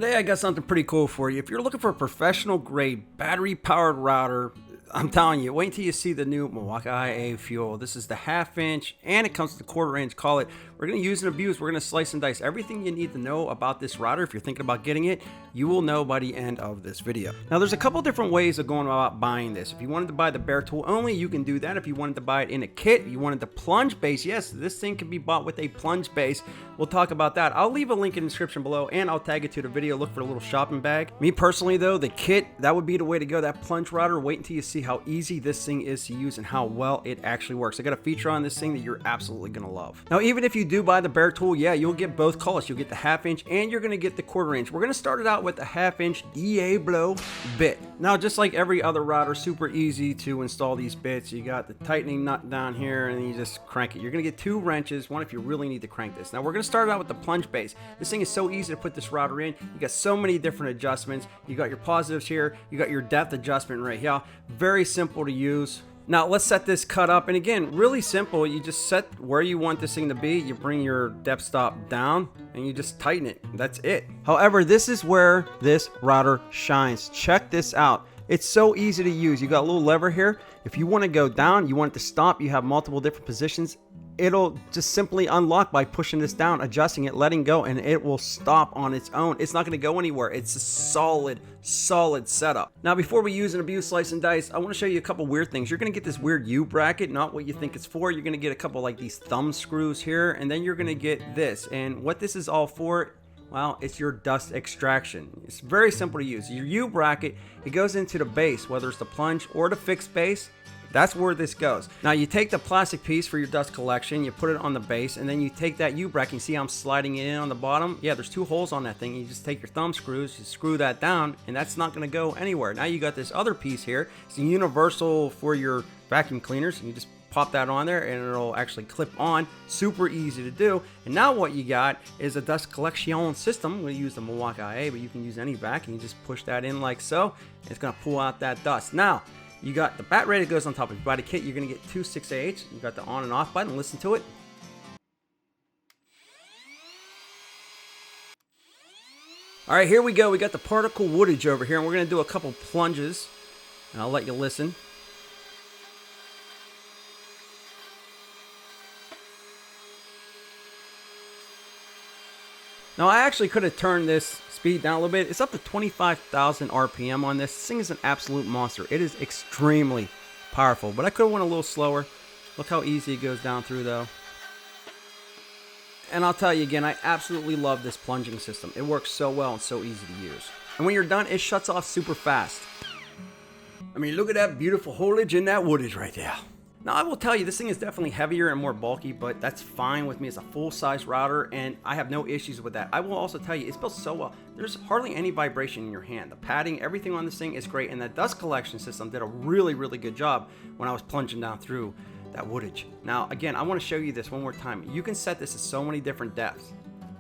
Today I got something pretty cool for you. If you're looking for a professional grade battery powered router, I'm telling you, wait until you see the new Milwaukee M18 Fuel. This is the 1/2 inch and it comes with the 1/4 inch. Call it. We're going to use and abuse. We're going to slice and dice everything you need to know about this router. If you're thinking about getting it, you will know by the end of this video. Now there's a couple different ways of going about buying this. If you wanted to buy the bare tool only, you can do that. If you wanted to buy it in a kit, you wanted the plunge base, yes, this thing can be bought with a plunge base. We'll talk about that. I'll leave a link in the description below and I'll tag it to the video. Look for a little shopping bag. Me personally though, the kit, that would be the way to go. That plunge router, wait until you see how easy this thing is to use and how well it actually works. I got a feature on this thing that you're absolutely gonna love. Now even if you do buy the bare tool, yeah, you'll get both colors. You'll get the 1/2 inch and you're gonna get the 1/4 inch. We're gonna start it out with the 1/2 inch Diablo bit. Now just like every other router, super easy to install these bits. You got the tightening nut down here and you just crank it. You're gonna get 2 wrenches, one if you really need to crank this. Now we're gonna start out with the plunge base. This thing is so easy to put this router in. You got so many different adjustments. You got your positives here, you got your depth adjustment right here. Very simple to use. Now let's set this cut up, and again, really simple. You just set where you want this thing to be. You bring your depth stop down and you just tighten it. That's it. However, this is where this router shines. Check this out. It's so easy to use. You got a little lever here. If you want to go down, you want it to stop, you have multiple different positions. It'll just simply unlock by pushing this down, adjusting it, letting go, and it will stop on its own. It's not going to go anywhere. It's a solid setup. Now, before we use and abuse slice and dice, I want to show you a couple weird things. You're going to get this weird U bracket, not what you think it's for. You're going to get a couple like these thumb screws here, and then you're going to get this. And what this is all for, well, it's your dust extraction. It's very simple to use. Your U bracket, it goes into the base, whether it's the plunge or the fixed base. That's where this goes. Now you take the plastic piece for your dust collection, you put it on the base, and then you take that U-bracket. You see I'm sliding it in on the bottom? Yeah, there's 2 holes on that thing. You just take your thumb screws, you screw that down, and that's not gonna go anywhere. Now you got this other piece here. It's a universal for your vacuum cleaners, and you just pop that on there and it'll actually clip on. Super easy to do. And now what you got is a dust collection system. I'm going to use the Milwaukee IA, but you can use any vacuum. You just push that in like so. It's going to pull out that dust. Now, you got the battery that goes on top. If you buy the kit, you're going to get 2 6/8. You got the on and off button. Listen to it. All right, here we go. We got the particle woodage over here, and we're going to do a couple plunges. And I'll let you listen. Now, I actually could have turned this speed down a little bit. It's up to 25,000 RPM on this. This thing is an absolute monster. It is extremely powerful, but I could have went a little slower. Look how easy it goes down through, though. And I'll tell you again, I absolutely love this plunging system. It works so well and so easy to use. And when you're done, it shuts off super fast. I mean, look at that beautiful foliage in that woodage right there. Now, I will tell you, this thing is definitely heavier and more bulky, but that's fine with me. It's a full-size router, and I have no issues with that. I will also tell you, it's built so well. There's hardly any vibration in your hand. The padding, everything on this thing is great, and that dust collection system did a really, really good job when I was plunging down through that woodage. Now, again, I want to show you this one more time. You can set this at so many different depths,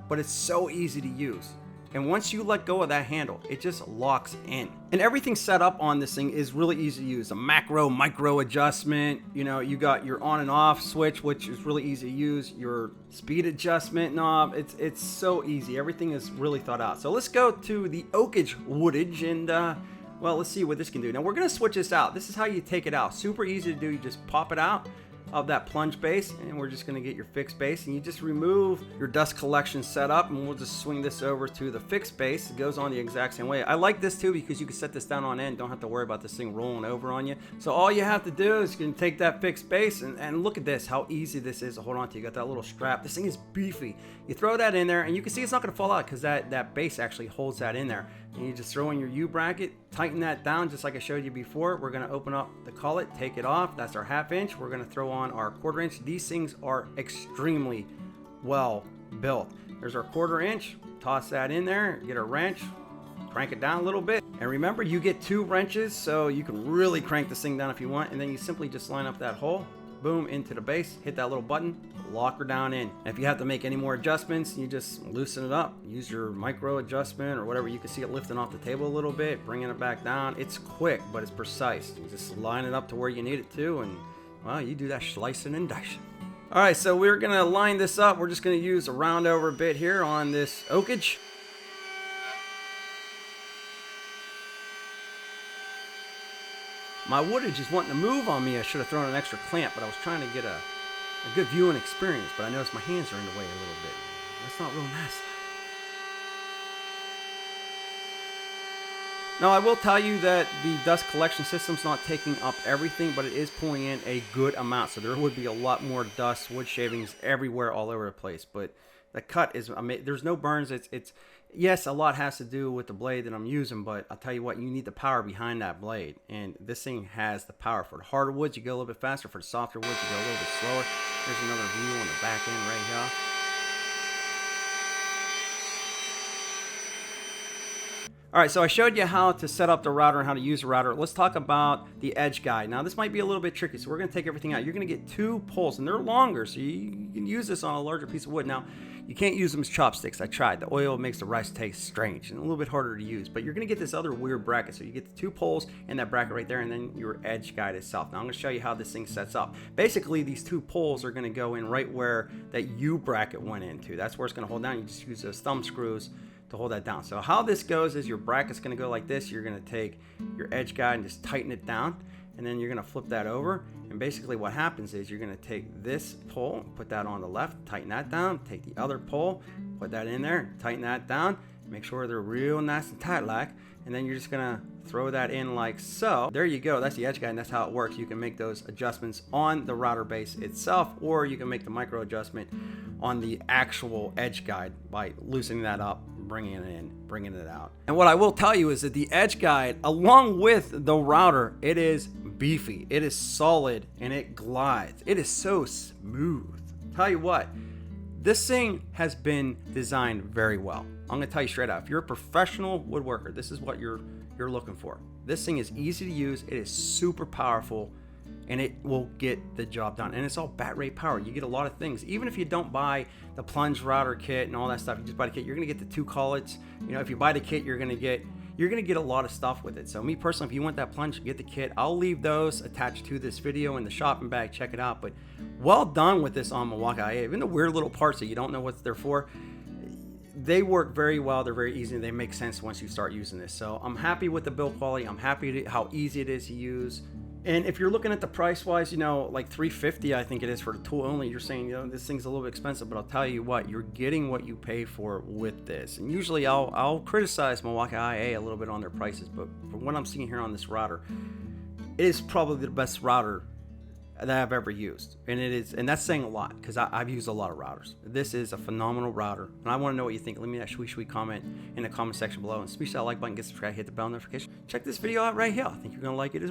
but it's so easy to use. And once you let go of that handle, it just locks in. And everything set up on this thing is really easy to use. A macro, micro adjustment. You know, you got your on and off switch, which is really easy to use. Your speed adjustment knob. It's so easy. Everything is really thought out. So let's go to the oakage woodage and, well, let's see what this can do. Now we're going to switch this out. This is how you take it out. Super easy to do. You just pop it out of that plunge base, and we're just going to get your fixed base, and you just remove your dust collection setup, and we'll just swing this over to the fixed base. It goes on the exact same way. I like this too because you can set this down on end, don't have to worry about this thing rolling over on you. So all you have to do is you can take that fixed base, and look at this, how easy this is to hold on to. You got that little strap. This thing is beefy. You throw that in there, and you can see it's not going to fall out because that base actually holds that in there. And you just throw in your U bracket, tighten that down just like I showed you before. We're going to open up the collet, take it off. That's our 1/2 inch. We're going to throw on our 1/4 inch. These things are extremely well built. There's our 1/4 inch. Toss that in there, get a wrench, crank it down a little bit. And remember, you get 2 wrenches, so you can really crank this thing down if you want. And then you simply just line up that hole, boom, into the base, hit that little button, lock her down in. And if you have to make any more adjustments, you just loosen it up. Use your micro adjustment or whatever. You can see it lifting off the table a little bit, bringing it back down. It's quick, but it's precise. You just line it up to where you need it to, and well, you do that slicing and dicing. All right, so we're gonna line this up. We're just gonna use a round over bit here on this oakage. My woodage is wanting to move on me. I should have thrown an extra clamp, but I was trying to get a good viewing experience, but I noticed my hands are in the way a little bit. That's not real nice. Now, I will tell you that the dust collection system's not taking up everything, but it is pulling in a good amount. So there would be a lot more dust, wood shavings everywhere, all over the place. But the cut is amazing. There's no burns. It's yes, a lot has to do with the blade that I'm using, but I'll tell you what, you need the power behind that blade. And this thing has the power. For the harder woods, you go a little bit faster. For the softer woods, you go a little bit slower. There's another view on the back end right here. All right, so I showed you how to set up the router and how to use the router. Let's talk about the edge guide. Now, this might be a little bit tricky, so we're going to take everything out. You're going to get 2 poles, and they're longer, so you can use this on a larger piece of wood. Now, you can't use them as chopsticks. I tried. The oil makes the rice taste strange and a little bit harder to use, but you're going to get this other weird bracket. So you get the 2 poles and that bracket right there, and then your edge guide itself. Now, I'm going to show you how this thing sets up. Basically, these 2 poles are going to go in right where that U bracket went into. That's where it's going to hold down. You just use those thumb screws to hold that down. So how this goes is your bracket's going to go like this. You're going to take your edge guide and just tighten it down, and then you're going to flip that over. And basically what happens is you're going to take this pole, put that on the left, tighten that down, take the other pole, put that in there, tighten that down, make sure they're real nice and tight like, and then you're just going to throw that in like so. There you go. That's the edge guide, and that's how it works. You can make those adjustments on the router base itself, or you can make the micro adjustment on the actual edge guide by loosening that up, bringing it in, bringing it out. And what I will tell you is that the edge guide, along with the router, it is beefy, it is solid, and it glides. It is so smooth. Tell you what, this thing has been designed very well. I'm gonna tell you straight out, if you're a professional woodworker, this is what you're looking for. This thing is easy to use, it is super powerful, and it will get the job done. And it's all bat rate power. You get a lot of things. Even if you don't buy the Plunge router kit and all that stuff, you just buy the kit, you're gonna get the 2 collets. You know, if you buy the kit, you're gonna get a lot of stuff with it. So me personally, if you want that Plunge, get the kit. I'll leave those attached to this video in the shopping bag. Check it out. But well done with this on Milwaukee IA. Even the weird little parts that you don't know what they're for, they work very well. They're very easy, and they make sense once you start using this. So I'm happy with the build quality. I'm happy how easy it is to use. And if you're looking at the price wise, you know, like $350, I think it is for the tool only, you're saying, you know, this thing's a little bit expensive, but I'll tell you what, you're getting what you pay for with this. And usually I'll criticize Milwaukee IA a little bit on their prices, but from what I'm seeing here on this router, it is probably the best router that I've ever used. And it is, and that's saying a lot, because I've used a lot of routers. This is a phenomenal router, and I want to know what you think. Leave me that sweet comment in the comment section below, and smash that like button, get subscribed, hit the bell notification. Check this video out right here. I think you're gonna like it as well.